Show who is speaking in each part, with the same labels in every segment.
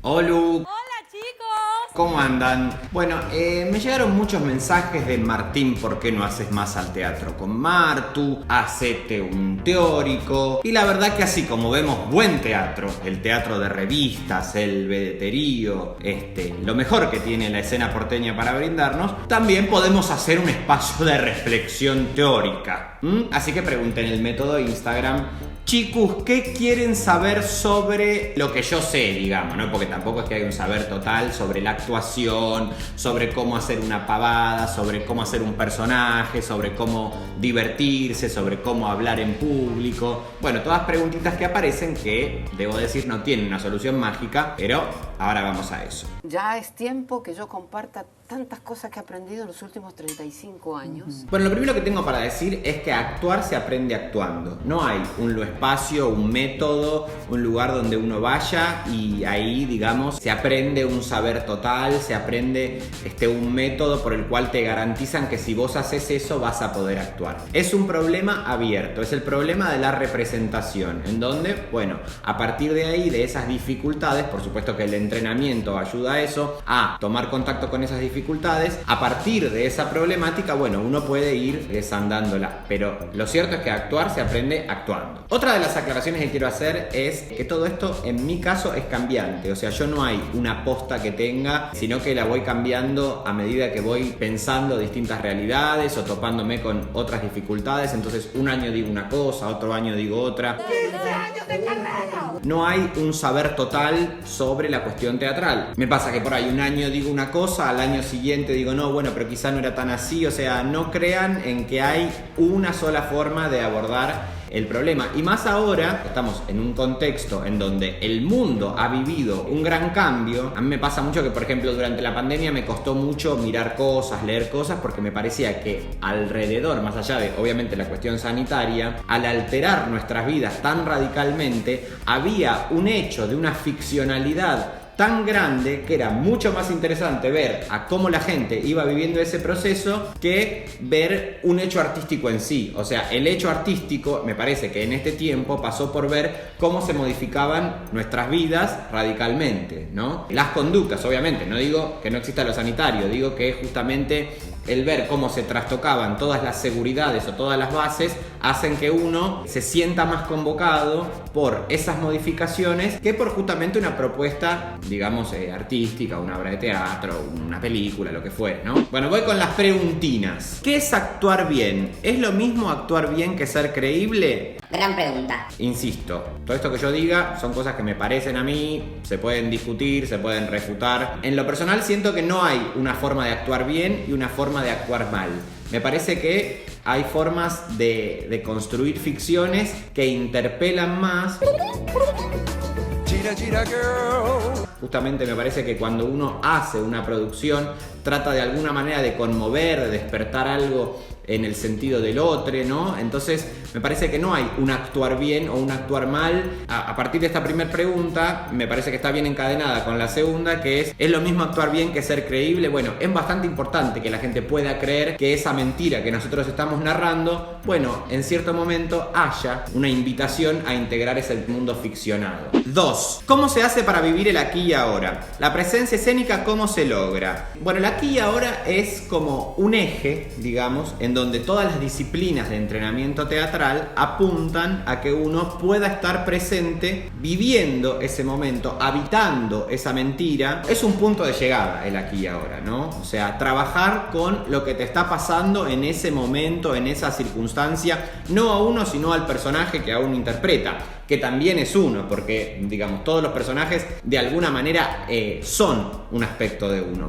Speaker 1: Olu,
Speaker 2: Hola chicos.
Speaker 1: ¿cómo andan? Bueno, me llegaron muchos mensajes de Martín, ¿por qué no haces más al teatro con Martu? Hacete un teórico. Y la verdad que así como vemos buen teatro, el teatro de revistas, el vedeterío, lo mejor que tiene la escena porteña para brindarnos, también podemos hacer un espacio de reflexión teórica. Así que pregunten en el método Instagram: chicos, ¿qué quieren saber sobre lo que yo sé, digamos, ¿no? Porque tampoco es que haya un saber total sobre la actuación, sobre cómo hacer una pavada, sobre cómo hacer un personaje, sobre cómo divertirse, sobre cómo hablar en público. Bueno, todas preguntitas que aparecen que, debo decir, no tienen una solución mágica, pero ahora vamos a eso.
Speaker 3: Ya es tiempo que yo comparta tantas cosas que he aprendido en los últimos 35 años.
Speaker 1: Bueno, lo primero que tengo para decir es que actuar se aprende actuando. No hay un espacio, un método, un lugar donde uno vaya y ahí, digamos, se aprende un saber total, se aprende un método por el cual te garantizan que si vos haces eso vas a poder actuar. Es un problema abierto, es el problema de la representación, en donde, bueno, a partir de ahí, de esas dificultades, por supuesto que el entrenamiento ayuda a eso, a tomar contacto con esas dificultades, a partir de esa problemática, bueno, uno puede ir desandándola, pero lo cierto es que actuar se aprende actuando. Otra de las aclaraciones que quiero hacer es que todo esto en mi caso es cambiante, o sea, yo no hay una posta que tenga, sino que la voy cambiando a medida que voy pensando distintas realidades o topándome con otras dificultades. Entonces un año digo una cosa, otro año digo otra.
Speaker 2: 15 años de carrera.
Speaker 1: No hay un saber total sobre la cuestión teatral. Me pasa que por ahí un año digo una cosa, al año siguiente digo no, bueno, pero quizá no era tan así. O sea, no crean en que hay una sola forma de abordar el problema. Y más ahora, estamos en un contexto en donde el mundo ha vivido un gran cambio. A mí me pasa mucho que, por ejemplo, durante la pandemia me costó mucho mirar cosas, leer cosas, porque me parecía que alrededor, más allá de, obviamente, la cuestión sanitaria, al alterar nuestras vidas tan radicalmente, había un hecho de una ficcionalidad tan grande que era mucho más interesante ver a cómo la gente iba viviendo ese proceso que ver un hecho artístico en sí. O sea, el hecho artístico me parece que en este tiempo pasó por ver cómo se modificaban nuestras vidas radicalmente, ¿no? Las conductas, obviamente, no digo que no exista lo sanitario, digo que justamente el ver cómo se trastocaban todas las seguridades o todas las bases hacen que uno se sienta más convocado por esas modificaciones que por justamente una propuesta, digamos, artística, una obra de teatro, una película, lo que fuere, ¿no? Bueno, voy con las preguntinas. ¿Qué es actuar bien? ¿Es lo mismo actuar bien que ser creíble?
Speaker 4: Gran pregunta.
Speaker 1: Insisto, todo esto que yo diga son cosas que me parecen a mí, se pueden discutir, se pueden refutar. En lo personal siento que no hay una forma de actuar bien y una forma de actuar mal. Me parece que hay formas de construir ficciones que interpelan más. Justamente me parece que cuando uno hace una producción trata de alguna manera de conmover, de despertar algo en el sentido del otro, ¿no? Entonces me parece que no hay un actuar bien o un actuar mal. A partir de esta primera pregunta me parece que está bien encadenada con la segunda, que es lo mismo actuar bien que ser creíble? Bueno, es bastante importante que la gente pueda creer que esa mentira que nosotros estamos narrando, bueno, en cierto momento haya una invitación a integrar ese mundo ficcionado. 2. ¿Cómo se hace para vivir el aquí y ahora? La presencia escénica, ¿cómo se logra? Bueno, el aquí y ahora es como un eje, digamos, en donde todas las disciplinas de entrenamiento teatral apuntan a que uno pueda estar presente viviendo ese momento, habitando esa mentira. Es un punto de llegada el aquí y ahora, ¿no? O sea, trabajar con lo que te está pasando en ese momento, en esa circunstancia, no a uno, sino al personaje que a uno interpreta, que también es uno, porque, digamos, todos los personajes de alguna manera son un aspecto de uno.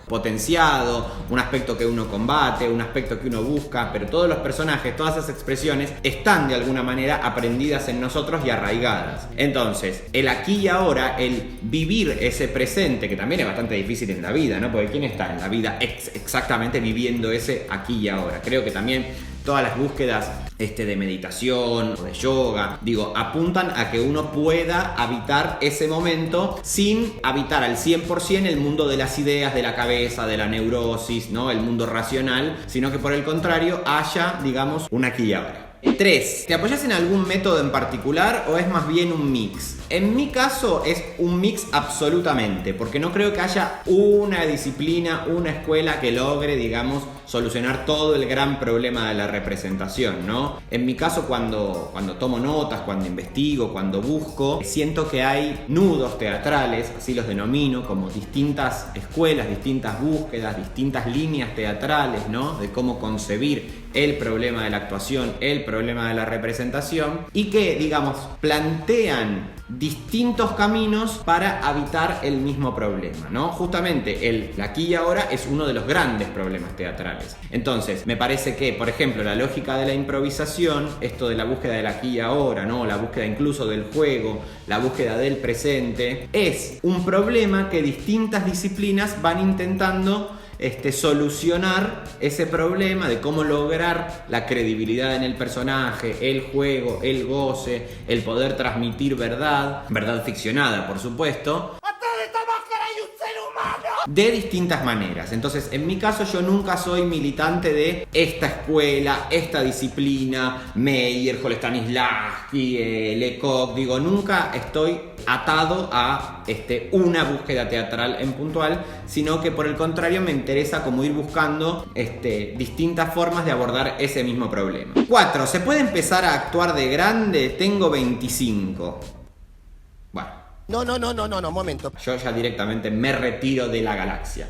Speaker 1: Potenciado, un aspecto que uno combate, un aspecto que uno busca, pero todos los personajes, todas esas expresiones están de alguna manera aprendidas en nosotros y arraigadas. Entonces, el aquí y ahora, el vivir ese presente, que también es bastante difícil en la vida, ¿no? Porque ¿quién está en la vida exactamente viviendo ese aquí y ahora? Creo que también todas las búsquedas de meditación o de yoga, apuntan a que uno pueda habitar ese momento sin habitar al 100% el mundo de las ideas, de la cabeza, de la neurosis, ¿no? El mundo racional, sino que por el contrario haya, digamos, un aquí y ahora. 3. ¿Te apoyas en algún método en particular o es más bien un mix? En mi caso es un mix absolutamente, porque no creo que haya una disciplina, una escuela que logre, digamos, solucionar todo el gran problema de la representación, ¿no? En mi caso, cuando tomo notas, cuando investigo, cuando busco, siento que hay nudos teatrales, así los denomino, como distintas escuelas, distintas búsquedas, distintas líneas teatrales, ¿no? De cómo concebir el problema de la actuación, el problema de la representación, y que, digamos, plantean distintos caminos para habitar el mismo problema, ¿no? Justamente el aquí y ahora es uno de los grandes problemas teatrales. Entonces, me parece que, por ejemplo, la lógica de la improvisación, esto de la búsqueda del aquí y ahora, ¿no? La búsqueda incluso del juego, la búsqueda del presente, es un problema que distintas disciplinas van intentando solucionar ese problema de cómo lograr la credibilidad en el personaje, el juego, el goce, el poder transmitir verdad ficcionada, por supuesto, de distintas maneras. Entonces, en mi caso, yo nunca soy militante de esta escuela, esta disciplina, Meyerhold, Stanislavski, Lecoq, digo, nunca estoy atado a una búsqueda teatral en puntual, sino que por el contrario me interesa como ir buscando distintas formas de abordar ese mismo problema. 4. ¿Se puede empezar a actuar de grande? Tengo 25. Bueno.
Speaker 4: No, momento.
Speaker 1: Yo ya directamente me retiro de la galaxia.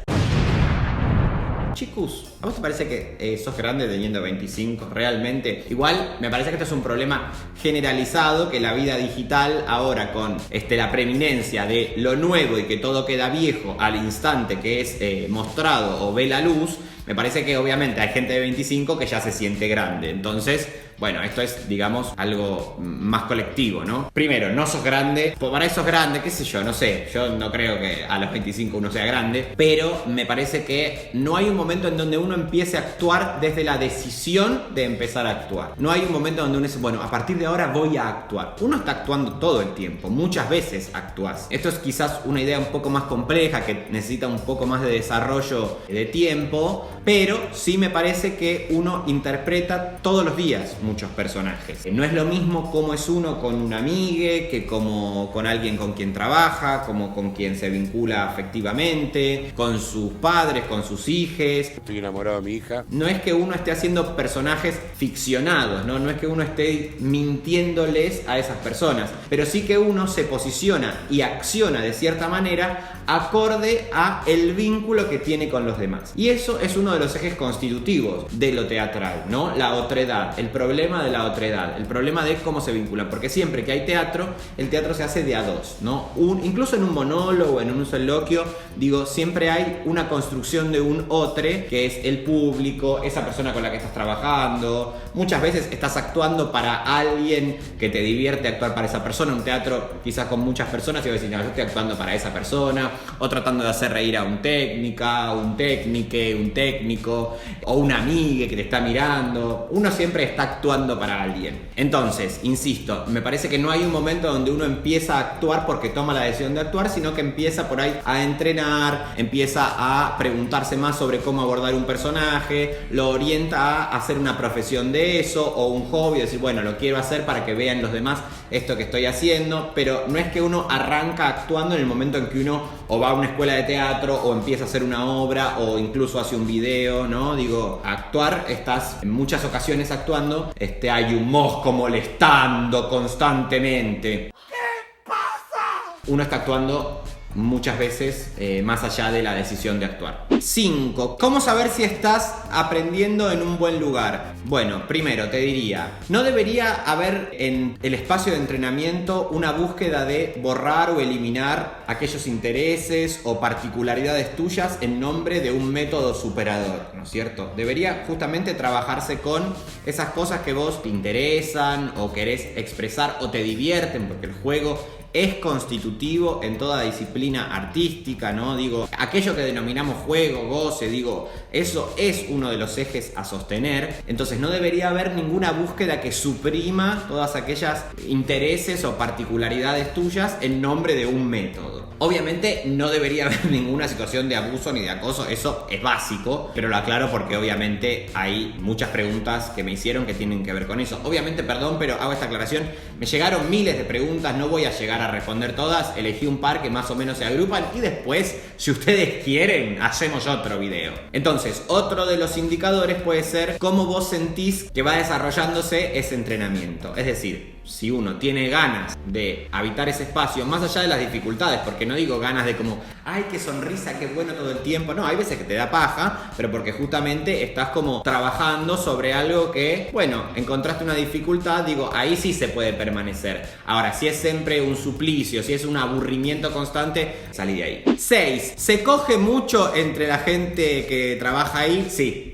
Speaker 1: Chicos, ¿a vos te parece que sos grande teniendo 25? Realmente, igual me parece que esto es un problema generalizado, que la vida digital ahora con la preeminencia de lo nuevo y que todo queda viejo al instante que es mostrado o ve la luz, me parece que obviamente hay gente de 25 que ya se siente grande. Entonces, bueno, esto es, digamos, algo más colectivo, ¿no? Primero, no sos grande, pues para eso sos grande, qué sé yo, no sé. Yo no creo que a los 25 uno sea grande, pero me parece que no hay un momento en donde uno empiece a actuar desde la decisión de empezar a actuar. No hay un momento donde uno dice, bueno, a partir de ahora voy a actuar. Uno está actuando todo el tiempo, muchas veces actúas. Esto es quizás una idea un poco más compleja, que necesita un poco más de desarrollo de tiempo, pero sí me parece que uno interpreta todos los días muchos personajes. No es lo mismo cómo es uno con un amigue que como con alguien con quien trabaja, como con quien se vincula afectivamente, con sus padres, con sus hijos.
Speaker 4: Estoy enamorado de mi hija.
Speaker 1: No es que uno esté haciendo personajes ficcionados, ¿no? No es que uno esté mintiéndoles a esas personas, pero sí que uno se posiciona y acciona de cierta manera acorde a el vínculo que tiene con los demás. Y eso es uno de los ejes constitutivos de lo teatral, ¿no? La otredad, el problema de la otredad, el problema de cómo se vincula, porque siempre que hay teatro, el teatro se hace de a dos, ¿no? Incluso en un monólogo, en un soliloquio, digo, siempre hay una construcción de un otre, que es el público, esa persona con la que estás trabajando. Muchas veces estás actuando para alguien que te divierte actuar para esa persona, un teatro quizás con muchas personas, y vos decís, no, yo estoy actuando para esa persona, o tratando de hacer reír a un técnica, un técnico, o una amiga que te está mirando. Uno siempre está actuando para alguien. Entonces, insisto, me parece que no hay un momento donde uno empieza a actuar porque toma la decisión de actuar, sino que empieza por ahí a entrenar, empieza a preguntarse más sobre cómo abordar un personaje, lo orienta a hacer una profesión de eso, o un hobby, decir, bueno, lo quiero hacer para que vean los demás esto que estoy haciendo, pero no es que uno arranca actuando en el momento en que uno o va a una escuela de teatro, o empieza a hacer una obra, o incluso hace un video, ¿no? Digo, actuar, estás en muchas ocasiones actuando, hay un mosco molestando constantemente. ¿Qué pasa? Uno está actuando muchas veces más allá de la decisión de actuar. 5. ¿Cómo saber si estás aprendiendo en un buen lugar? Bueno, primero te diría, no debería haber en el espacio de entrenamiento una búsqueda de borrar o eliminar aquellos intereses o particularidades tuyas en nombre de un método superador, ¿no es cierto? Debería justamente trabajarse con esas cosas que vos te interesan o querés expresar o te divierten, porque el juego es constitutivo en toda disciplina artística, ¿no? Digo, aquello que denominamos juego, goce, digo, eso es uno de los ejes a sostener. Entonces no debería haber ninguna búsqueda que suprima todas aquellas intereses o particularidades tuyas en nombre de un método. Obviamente no debería haber ninguna situación de abuso ni de acoso, eso es básico, pero lo aclaro porque obviamente hay muchas preguntas que me hicieron que tienen que ver con eso. Obviamente, perdón, pero hago esta aclaración, me llegaron miles de preguntas, no voy a llegar a responder todas, elegí un par que más o menos se agrupan y después, si ustedes quieren, hacemos otro video. Entonces, otro de los indicadores puede ser cómo vos sentís que va desarrollándose ese entrenamiento, es decir, si uno tiene ganas de habitar ese espacio, más allá de las dificultades, porque no digo ganas de como, ay, qué sonrisa, qué bueno todo el tiempo, no, hay veces que te da paja, pero porque justamente estás como trabajando sobre algo que, bueno, encontraste una dificultad, digo, ahí sí se puede permanecer. Ahora, si es siempre un suplicio, si es un aburrimiento constante, salí de ahí. 6. ¿Se coge mucho entre la gente que trabaja ahí? Sí.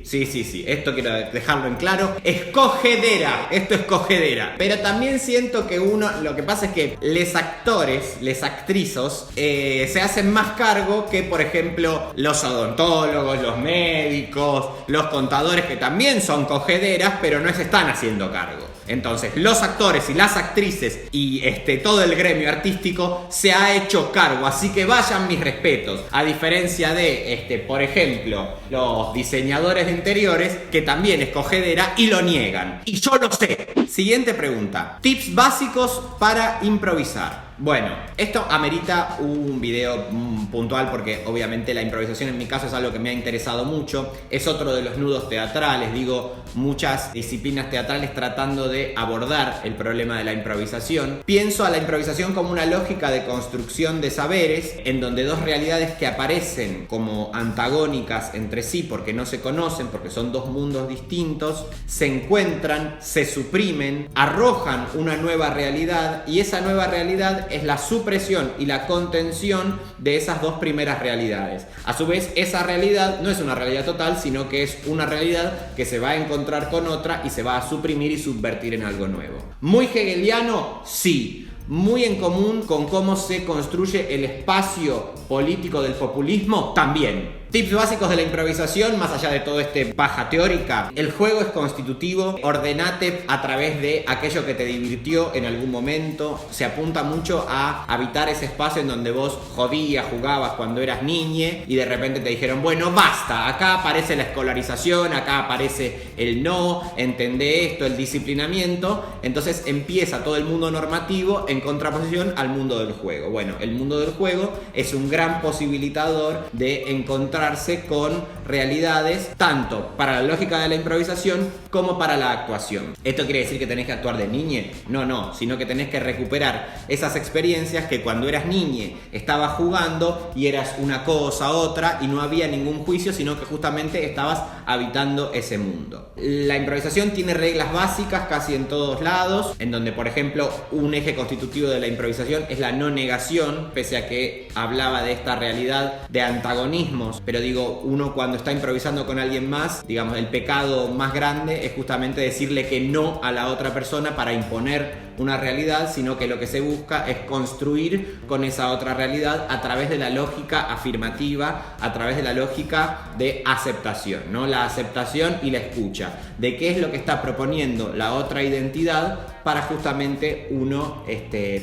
Speaker 1: Esto quiero dejarlo en claro. Es cogedera. Esto es cogedera. Pero también siento que lo que pasa es que les actores, les actrizos, se hacen más cargo que, por ejemplo, los odontólogos, los médicos, los contadores, que también son cogederas, pero no se están haciendo cargo. Entonces, los actores y las actrices y todo el gremio artístico se ha hecho cargo, así que vayan mis respetos. A diferencia de, por ejemplo, los diseñadores de interiores, que también es cogedera y lo niegan. Y yo lo sé. Siguiente pregunta. Tips básicos para improvisar. Bueno, esto amerita un video puntual porque obviamente la improvisación en mi caso es algo que me ha interesado mucho. Es otro de los nudos teatrales, digo, muchas disciplinas teatrales tratando de abordar el problema de la improvisación. Pienso a la improvisación como una lógica de construcción de saberes en donde dos realidades que aparecen como antagónicas entre sí porque no se conocen, porque son dos mundos distintos, se encuentran, se suprimen, arrojan una nueva realidad y esa nueva realidad es la supresión y la contención de esas dos primeras realidades. A su vez, esa realidad no es una realidad total, sino que es una realidad que se va a encontrar con otra y se va a suprimir y subvertir en algo nuevo. ¿Muy hegeliano? Sí. Muy en común con cómo se construye el espacio político del populismo, también. Tips básicos de la improvisación, más allá de todo paja teórica. El juego es constitutivo, ordenate a través de aquello que te divirtió en algún momento. Se apunta mucho a habitar ese espacio en donde vos jodías, jugabas cuando eras niñe y de repente te dijeron, bueno, basta, acá aparece la escolarización, acá aparece el no, entendé esto, el disciplinamiento. Entonces empieza todo el mundo normativo en contraposición al mundo del juego. Bueno, el mundo del juego es un gran posibilitador de encontrarse con realidades tanto para la lógica de la improvisación como para la actuación. ¿Esto quiere decir que tenés que actuar de niñe? No, sino que tenés que recuperar esas experiencias que cuando eras niñe estabas jugando y eras una cosa, otra y no había ningún juicio, sino que justamente estabas habitando ese mundo. La improvisación tiene reglas básicas casi en todos lados, en donde por ejemplo un eje constitutivo de la improvisación es la no negación, pese a que hablaba de esta realidad de antagonismos, pero digo, uno cuando está improvisando con alguien más, digamos, el pecado más grande es justamente decirle que no a la otra persona para imponer una realidad, sino que lo que se busca es construir con esa otra realidad a través de la lógica afirmativa, a través de la lógica de aceptación, ¿no? La aceptación y la escucha de qué es lo que está proponiendo la otra identidad para justamente uno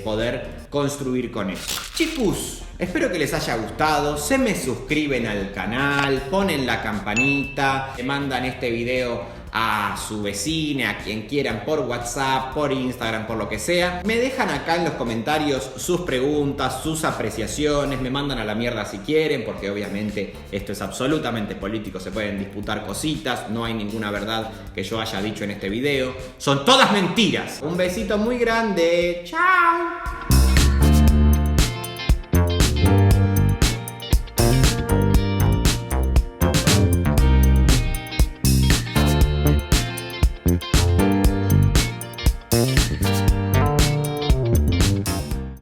Speaker 1: poder construir con eso. Chicos, espero que les haya gustado, se me suscriben al canal, ponen la campanita, le mandan este video a su vecina, a quien quieran, por WhatsApp, por Instagram, por lo que sea. Me dejan acá en los comentarios sus preguntas, sus apreciaciones, me mandan a la mierda si quieren, porque obviamente esto es absolutamente político, se pueden disputar cositas, no hay ninguna verdad que yo haya dicho en este video, son todas mentiras. Un besito muy grande, chao.